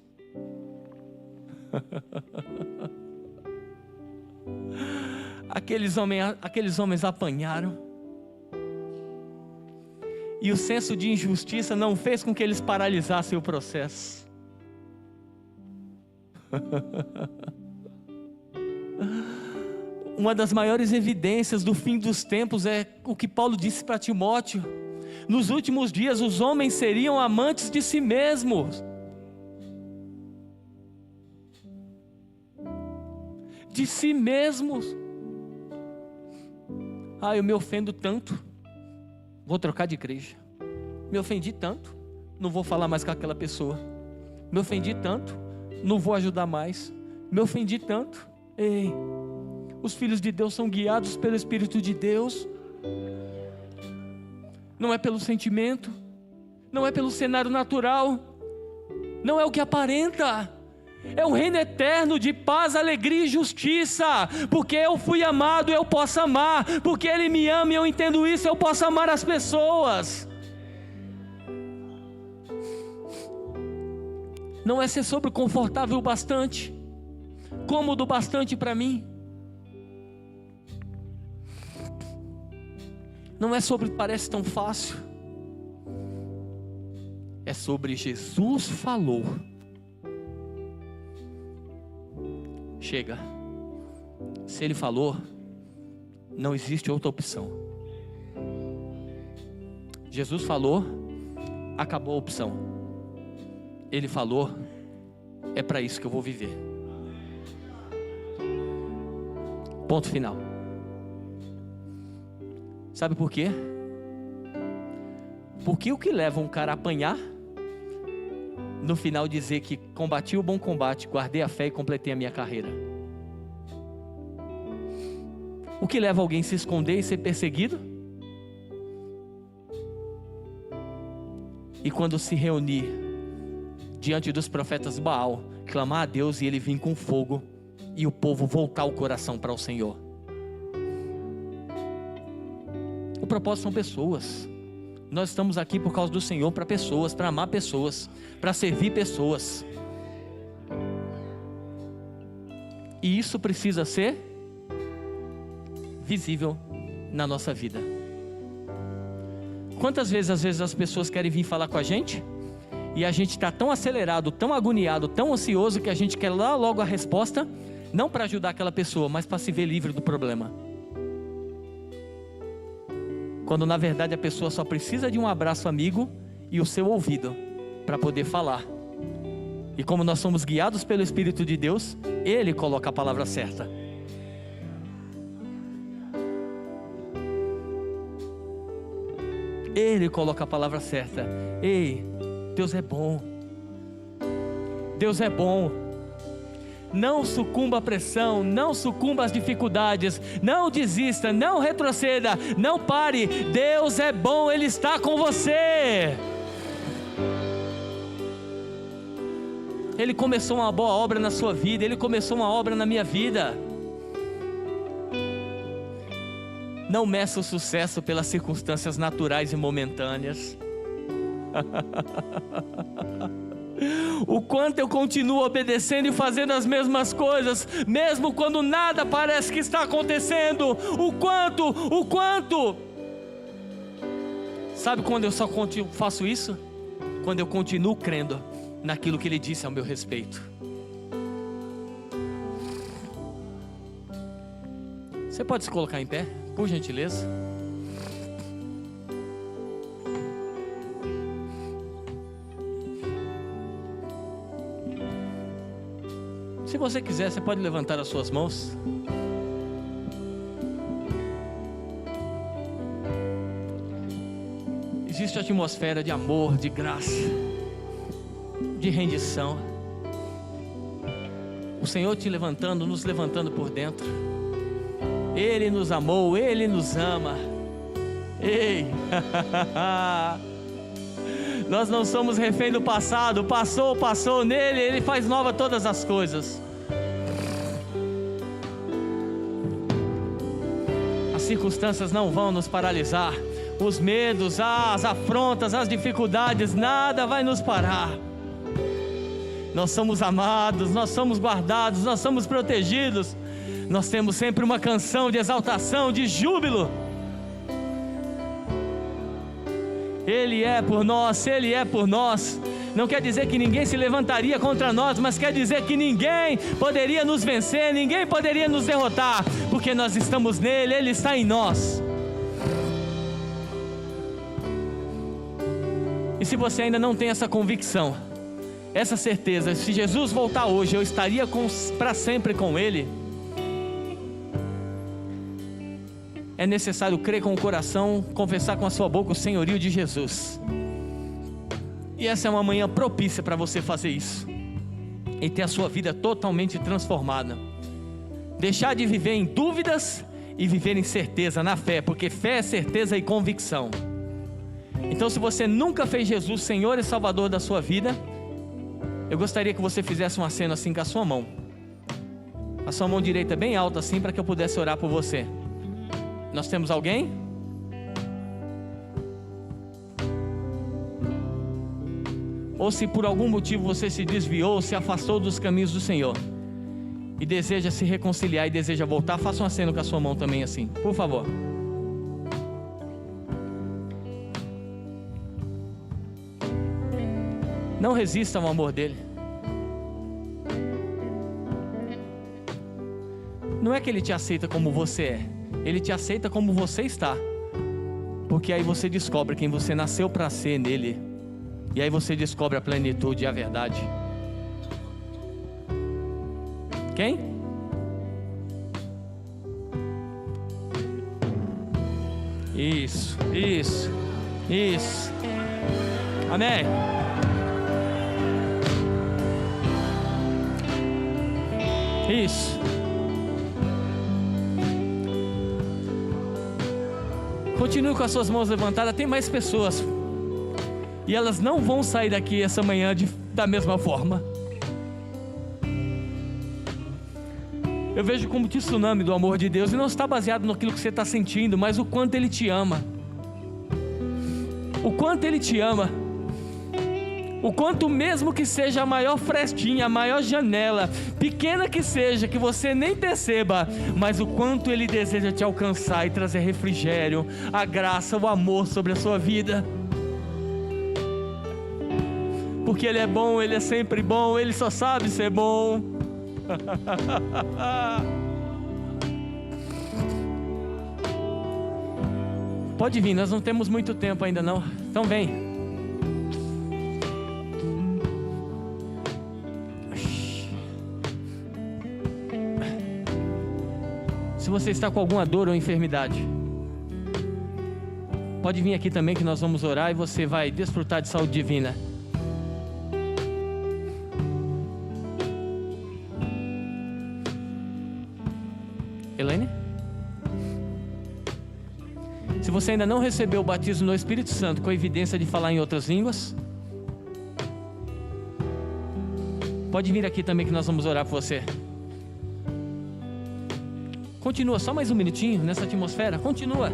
Aqueles homens apanharam, e o senso de injustiça não fez com que eles paralisassem o processo. Uma das maiores evidências do fim dos tempos é o que Paulo disse para Timóteo: nos últimos dias os homens seriam amantes de si mesmos. De si mesmos. Eu me ofendo tanto, vou trocar de igreja. Me ofendi tanto, não vou falar mais com aquela pessoa. Me ofendi tanto, não vou ajudar mais. Me ofendi tanto. Ei, os filhos de Deus são guiados pelo Espírito de Deus. Não é pelo sentimento, não é pelo cenário natural, não é o que aparenta, É um reino eterno de paz, alegria e justiça. Porque eu fui amado, eu posso amar. Porque Ele me ama e eu entendo isso, eu posso amar as pessoas. Não é ser sobre confortável o bastante, cômodo o bastante para mim. Não é sobre parece tão fácil. É sobre Jesus falou. Chega. Se Ele falou, não existe outra opção. Jesus falou, acabou a opção. Ele falou, é para isso que eu vou viver. Ponto final. Sabe por quê? Porque o que leva um cara a apanhar, no final dizer que combati o bom combate, guardei a fé e completei a minha carreira? O que leva alguém a se esconder e ser perseguido? E quando se reunir diante dos profetas Baal, clamar a Deus e ele vir com fogo e o povo voltar o coração para o Senhor? O propósito são pessoas. Nós estamos aqui por causa do Senhor, para pessoas, para amar pessoas, para servir pessoas. E isso precisa ser visível na nossa vida. Quantas vezes, às vezes as pessoas querem vir falar com a gente e a gente está tão acelerado, tão agoniado, tão ansioso que a gente quer lá logo a resposta, não para ajudar aquela pessoa, mas para se ver livre do problema. Quando na verdade a pessoa só precisa de um abraço amigo e o seu ouvido para poder falar. E como nós somos guiados pelo Espírito de Deus, Ele coloca a palavra certa. Ele coloca a palavra certa. Ei, Deus é bom. Deus é bom. Não sucumba à pressão, não sucumba às dificuldades, não desista, não retroceda, não pare. Deus é bom, Ele está com você. Ele começou uma boa obra na sua vida, Ele começou uma obra na minha vida. Não meça o sucesso pelas circunstâncias naturais e momentâneas. O quanto eu continuo obedecendo e fazendo as mesmas coisas, mesmo quando nada parece que está acontecendo. O quanto. Sabe quando eu só faço isso? Quando eu continuo crendo naquilo que Ele disse ao meu respeito. Você pode se colocar em pé, por gentileza? Se você quiser, você pode levantar as suas mãos. Existe uma atmosfera de amor, de graça, de rendição. O Senhor te levantando, nos levantando por dentro. Ele nos amou, Ele nos ama. Ei, nós não somos refém do passado. Passou nele, Ele faz nova todas as coisas. As circunstâncias não vão nos paralisar. Os medos, as afrontas, as dificuldades, nada vai nos parar. Nós somos amados, nós somos guardados, nós somos protegidos. Nós temos sempre uma canção de exaltação, de júbilo. Ele é por nós, Ele é por nós. Não quer dizer que ninguém se levantaria contra nós, mas quer dizer que ninguém poderia nos vencer, ninguém poderia nos derrotar, porque nós estamos nele, Ele está em nós. E se você ainda não tem essa convicção, essa certeza, se Jesus voltar hoje, eu estaria para sempre com Ele, é necessário crer com o coração, confessar com a sua boca o senhorio de Jesus. E essa é uma manhã propícia para você fazer isso e ter a sua vida totalmente transformada. Deixar de viver em dúvidas e viver em certeza, na fé, porque fé é certeza e convicção. Então, se você nunca fez Jesus Senhor e Salvador da sua vida, Eu gostaria que você fizesse um aceno assim com a sua mão. A sua mão direita bem alta assim, para que eu pudesse orar por você. Nós temos alguém? Ou se por algum motivo você se desviou, se afastou dos caminhos do Senhor e deseja se reconciliar e deseja voltar, faça um aceno com a sua mão também assim, por favor. Não resista ao amor dele. Não é que ele te aceita como você é, ele te aceita como você está, porque aí você descobre quem você nasceu para ser nele, e aí você descobre a plenitude e a verdade. Quem? Isso. Amém. Isso. Continue com as suas mãos levantadas. Tem mais pessoas, e elas não vão sair daqui essa manhã da mesma forma. Eu vejo como tsunami do amor de Deus, e não está baseado naquilo que você está sentindo, mas o quanto Ele te ama. O quanto Ele te ama. O quanto, mesmo que seja a maior frestinha, a maior janela, pequena que seja, que você nem perceba, mas o quanto Ele deseja te alcançar e trazer refrigério, a graça, o amor sobre a sua vida. Porque Ele é bom, Ele é sempre bom, Ele só sabe ser bom. Pode vir, nós não temos muito tempo ainda não. Então vem. Se você está com alguma dor ou enfermidade, pode vir aqui também, que nós vamos orar e você vai desfrutar de saúde divina. Elaine? Se você ainda não recebeu o batismo no Espírito Santo com evidência de falar em outras línguas, pode vir aqui também, que nós vamos orar por você. Continua, só mais um minutinho nessa atmosfera. Continua.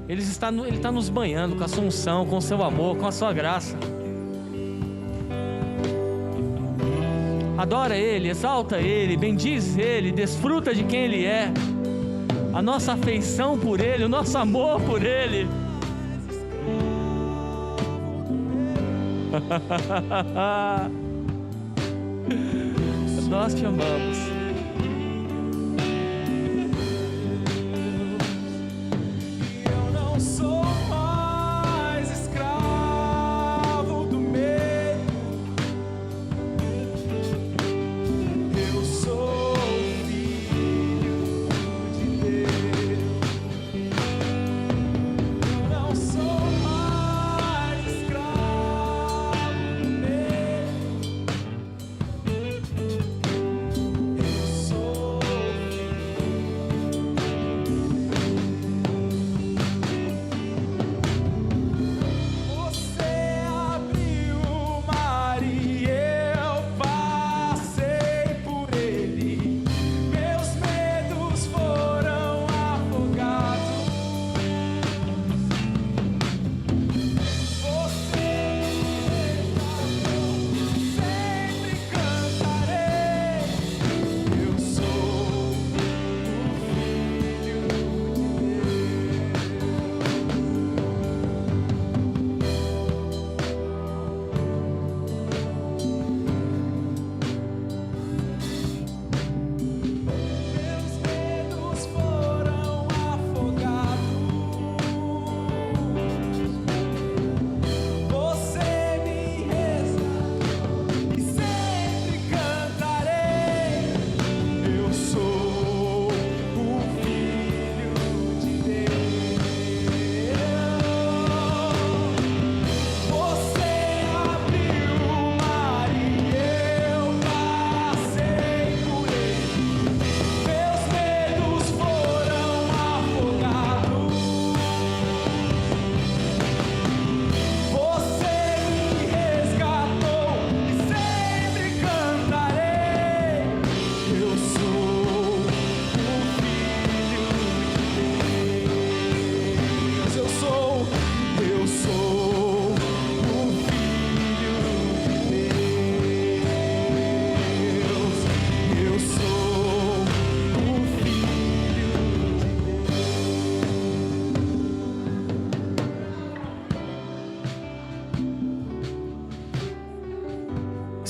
Ele está nos banhando com a sua unção, com o seu amor, com a sua graça. Adora Ele, exalta Ele, bendiz Ele, desfruta de quem Ele é. A nossa afeição por Ele, o nosso amor por Ele. Nós te amamos.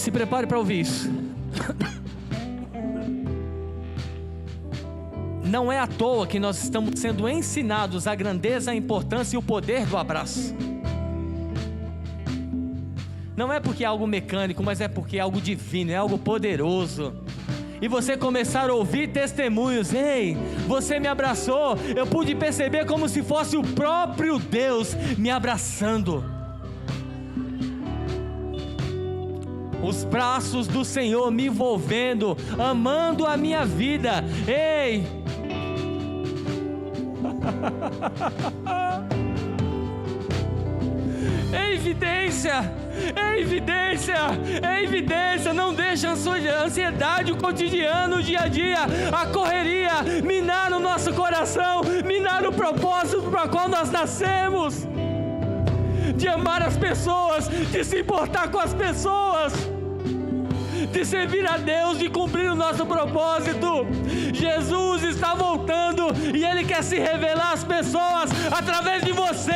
Se prepare para ouvir isso. Não é à toa que nós estamos sendo ensinados a grandeza, a importância e o poder do abraço. Não é porque é algo mecânico, mas é porque é algo divino, é algo poderoso. E você começar a ouvir testemunhos: ei, você me abraçou, eu pude perceber como se fosse o próprio Deus me abraçando. Os braços do Senhor me envolvendo, amando a minha vida. Ei! É evidência, é evidência, é evidência. Não deixa a ansiedade, o cotidiano, o dia a dia, a correria minar o nosso coração, minar o propósito para qual nós nascemos, de amar as pessoas, de se importar com as pessoas, de servir a Deus, de cumprir o nosso propósito. Jesus está voltando e Ele quer se revelar às pessoas através de você,